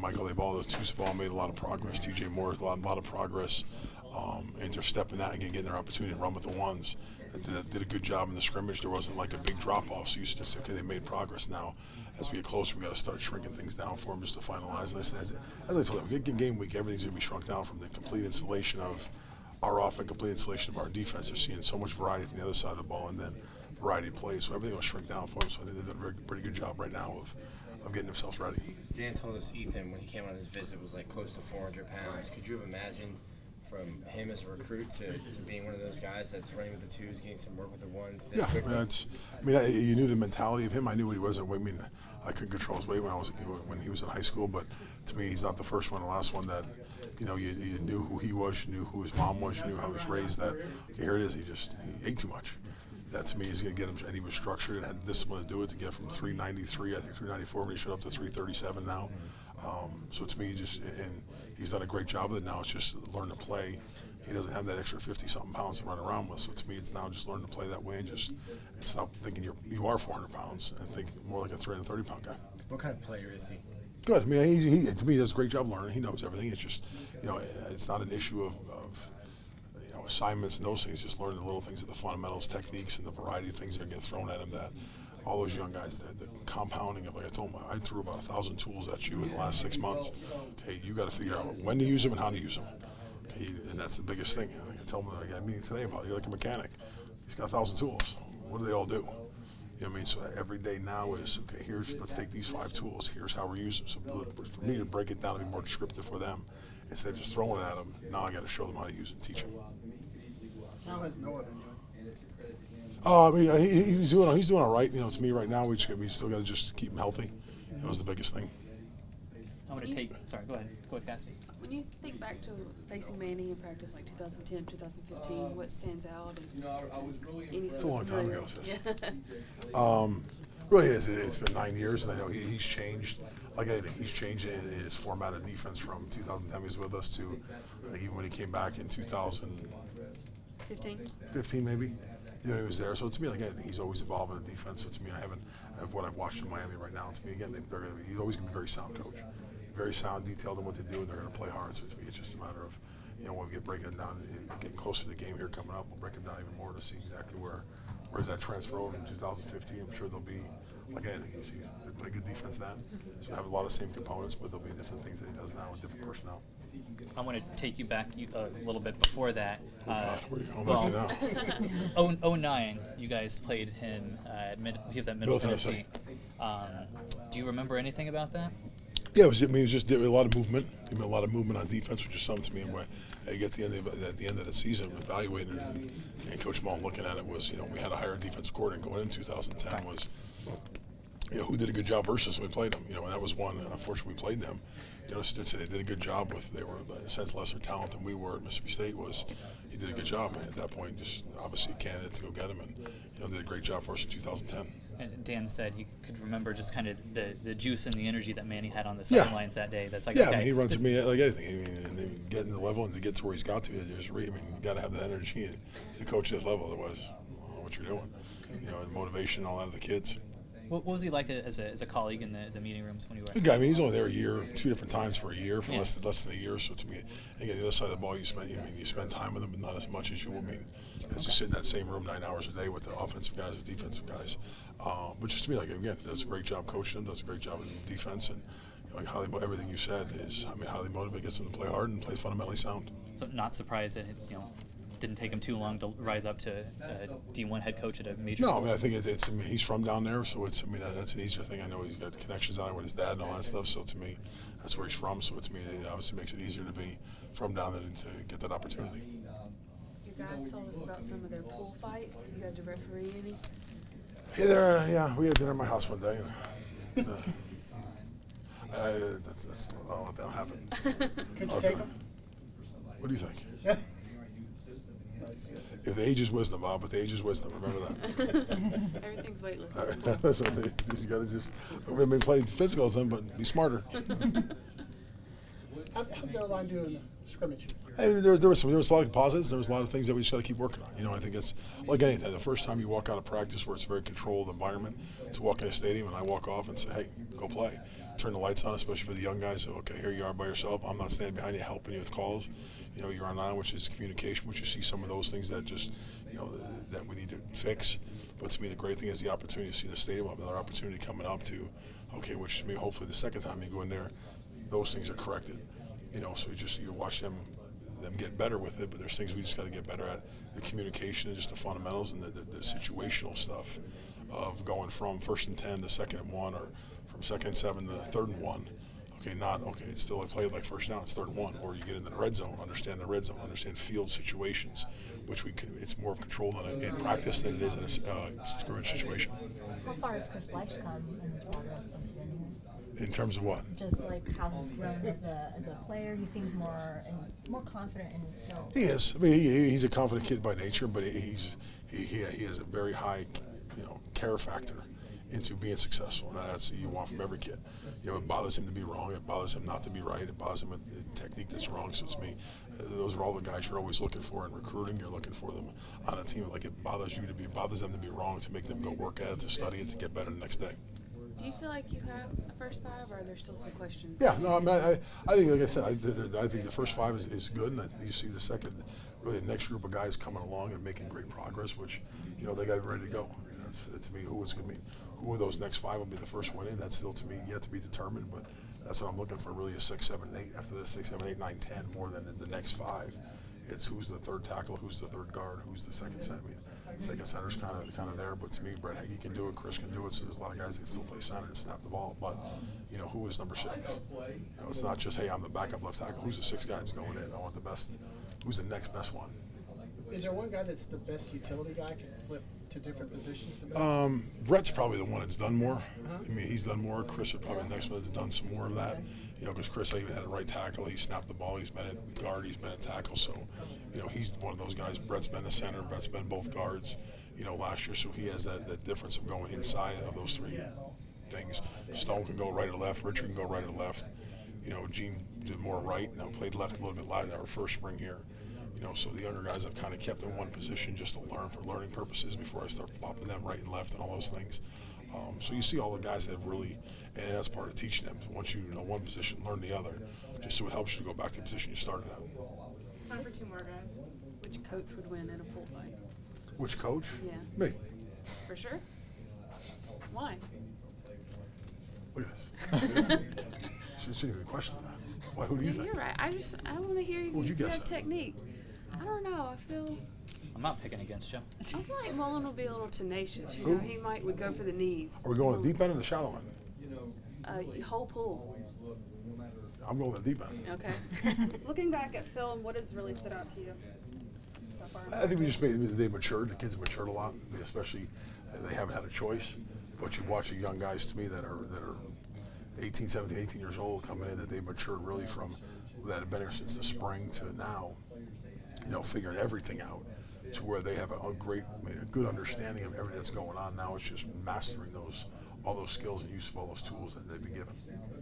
Michael Abal, the two ball made a lot of progress. TJ Moore, a lot of progress. And they're stepping out and getting their opportunity to run with the ones. They did a good job in the scrimmage. There wasn't like a big drop-off, so you used to say, okay, they made progress. Now, as we get closer, we got to start shrinking things down for them just to finalize this. As I told them, in game week, everything's going to be shrunk down from the complete installation of our offense, complete installation of our defense. They're seeing so much variety from the other side of the ball, and then variety of plays. So everything will shrink down for them. So I think they did a pretty good job right now of getting themselves ready. Dan told us Ethan, when he came on his visit, was like close to 400 pounds. Could you have imagined from him as a recruit to being one of those guys that's running with the twos, getting some work with the ones this quickly? You knew the mentality of him. I knew what he was. I mean, I couldn't control his weight when he was in high school, but to me, he's not the first one, the last one that, you knew who he was, you knew who his mom was, you knew how he was raised. That here it is. He ate too much. That to me is going to get him, and he was structured and had discipline to do it to get from 393, I think 394, when he showed up to 337 now. So to me, and he's done a great job with it. Now it's just learn to play. He doesn't have that extra 50-something pounds to run around with. So to me, it's now just learn to play that way and stop thinking you are 400 pounds and think more like a 330-pound guy. What kind of player is he? Good. I mean, to me, he does a great job learning. He knows everything. It's just, it's not an issue of assignments and those things. Just learn the little things of the fundamentals, techniques, and the variety of things that get thrown at him. That all those young guys, the compounding of, like I told him, I threw about 1,000 tools at you in the last 6 months. Okay, you got to figure out when to use them and how to use them. Okay, and that's the biggest thing. Like I tell him, I got a meeting today about, you're like a mechanic. He's got 1,000 tools. What do they all do? You know what I mean? So every day now is, okay, let's take these 5 tools. Here's how we're using them. So for me to break it down and be more descriptive for them, instead of just throwing it at them, now I got to show them how to use it and teach them. How has Noah been doing? He's doing all right. To me right now, we still got to just keep him healthy. That was the biggest thing. I'm going to take – sorry, go ahead. Go ahead, Cassidy. When you think back to facing Manny in practice like 2010, 2015, what stands out? It's a long time ago. Yeah. Really is. It's been 9 years, and I know he's changed. Like anything, he's changed in his format of defense from 2010 he was with us to, I think, even when he came back in 2015 maybe. He was there. So to me, like anything, he's always evolving in defense. So to me, of what I've watched in Miami right now, to me, again, he's always going to be a very sound coach. Very sound, detailed in what to do, and they're going to play hard. So to me, it's just a matter of, when we get breaking it down and getting closer to the game here coming up, we'll break them down even more to see exactly where's that transfer over in 2015. I'm sure there'll be, like anything, they play good defense then. So you have a lot of same components, but there'll be different things that he does now with different personnel. I want to take you back a little bit before that. Where are you going back to now? 09, you guys played him he was at Middle Tennessee. Do you remember anything about that? Yeah, it was just a lot of movement. A lot of movement on defense, which is something to me. And at the end of the season, evaluating and Coach Mullen looking at it was, we had a higher defensive coordinator going in 2010 was, who did a good job versus when we played them. And that was one. Unfortunately, we played them. So they did a good job they were in a sense lesser talent than we were at Mississippi State. He did a good job, man. At that point, just obviously a candidate to go get him, and did a great job for us in 2010. And Dan said he could remember just kind of the juice and the energy that Manny had on the sidelines that day. That's like, yeah, he runs at me like anything. And then getting the level and to get to where he's got to, you got to have that energy to coach this level. Otherwise, I don't know what you're doing. And motivation, all that of the kids. What was he like as a colleague in the meeting rooms when you were? Good guy. He's only there a year, 2 different times for a year, for less than a year. So to me, again, the other side of the ball, you spend time with him, but not as much as you will. As you sit in that same room 9 hours a day with the offensive guys, the defensive guys. But just to me, again, does a great job coaching them, does a great job in defense, and everything you said is, highly motivated, gets them to play hard and play fundamentally sound. So not surprised that it's didn't take him too long to rise up to D1 head coach at a major school. No, I think he's from down there, so that's an easier thing. I know he's got connections down there with his dad and all that stuff, so to me, that's where he's from. So to me, it obviously makes it easier to be from down there and to get that opportunity. You guys told us about some of their pool fights. You had to referee any? We had dinner at my house one day. And, I'll let that happen. Could you take them? What do you think? If the age is wisdom, Bob, but the age is wisdom. Remember that. Everything's weightless. So you got to just, we've been playing physical with them, but be smarter. How did the line do in the scrimmage? And there was a lot of positives. There was a lot of things that we just got to keep working on. You know, I think it's like anything. The first time you walk out of practice where it's a very controlled environment, to walk in a stadium and I walk off and say, hey, go play. Turn the lights on, especially for the young guys. So, okay, here you are by yourself. I'm not standing behind you helping you with calls. You know, you're on, which is communication, which you see some of those things that just, you know, that we need to fix. But to me, the great thing is the opportunity to see the stadium, another opportunity coming up to, okay, which to me, hopefully the second time you go in there, those things are corrected. You know, so you watch them get better with it, but there's things we just got to get better at. The communication and just the fundamentals and the situational stuff of going from 1st and 10 to 2nd and 1, or from 2nd and 7 to 3rd and 1. Okay, it's still played like 1st down, it's 3rd and 1. Or you get into the red zone, understand the red zone, understand field situations, which it's more controlled in practice than it is in a scrimmage situation. How far has Chris Bleich come in his progress since he's been here? In terms of what? Just like how he's grown as a player, he seems more confident in his skills. He is. I mean, he's a confident kid by nature, but he has a very high, care factor into being successful, and that's what you want from every kid. You know, it bothers him to be wrong. It bothers him not to be right. It bothers him with the technique that's wrong. So it's me. Those are all the guys you're always looking for in recruiting. You're looking for them on a team. Like it bothers them to be wrong, to make them go work at it, to study it, to get better the next day. Do you feel like you have a first 5, or are there still some questions? Yeah, no, I mean, I think, like I said, I think the first 5 is good, and you see the second, really the next group of guys coming along and making great progress, which, they got ready to go. I mean, that's, to me, who of those next 5 will be the first one in? That's still, to me, yet to be determined, but that's what I'm looking for, really, is 6, 7, 8. After this, 6, 7, 8, 9, 10, more than the next 5. It's who's the third tackle, who's the third guard, who's the second center. I mean, second center's kind of there, but to me, Brett Heggie can do it, Chris can do it, so there's a lot of guys that can still play center and snap the ball, but, who is number 6? It's not just, hey, I'm the backup left tackle. Who's the 6th guy that's going in? I want the best. Who's the next best one? Is there one guy that's the best utility guy, can flip to different positions? Brett's probably the one that's done more. I mean, he's done more. Chris is probably the next one that's done some more of that. Because Chris even had a right tackle. He snapped the ball. He's been at guard. He's been at tackle. So, he's one of those guys. Brett's been the center. Brett's been both guards, last year. So he has that difference of going inside of those 3 things. Stone can go right or left. Richard can go right or left. Gene did more right. Played left a little bit light our first spring here. So the younger guys I've kind of kept in one position just to learn for learning purposes before I start flopping them right and left and all those things. So you see all the guys that have really, and that's part of teaching them. Once you know one position, learn the other, just so it helps you to go back to the position you started at. Time for 2 more, guys. Which coach would win in a pool fight? Which coach? Yeah. Me. For sure? Why? Look at this. Shouldn't even question that. Why? Who do you think? You're right. I want to hear What'd you guess have at? technique. I don't know. I feel I'm not picking against you. like Mullen will be a little tenacious. Who? He would go for the knees. Are we going to the deep end or the shallow end? Whole pool. I'm going to the deep end. Okay. Looking back at film, what has really stood out to you so far? I think they matured. The kids matured a lot, especially they haven't had a choice. But you watch the young guys to me that are 18, 17, 18 years old coming in, that they've matured really from that have been here since the spring to now, figuring everything out to where they have a good understanding of everything that's going on. Now it's just mastering all those skills and use of all those tools that they've been given.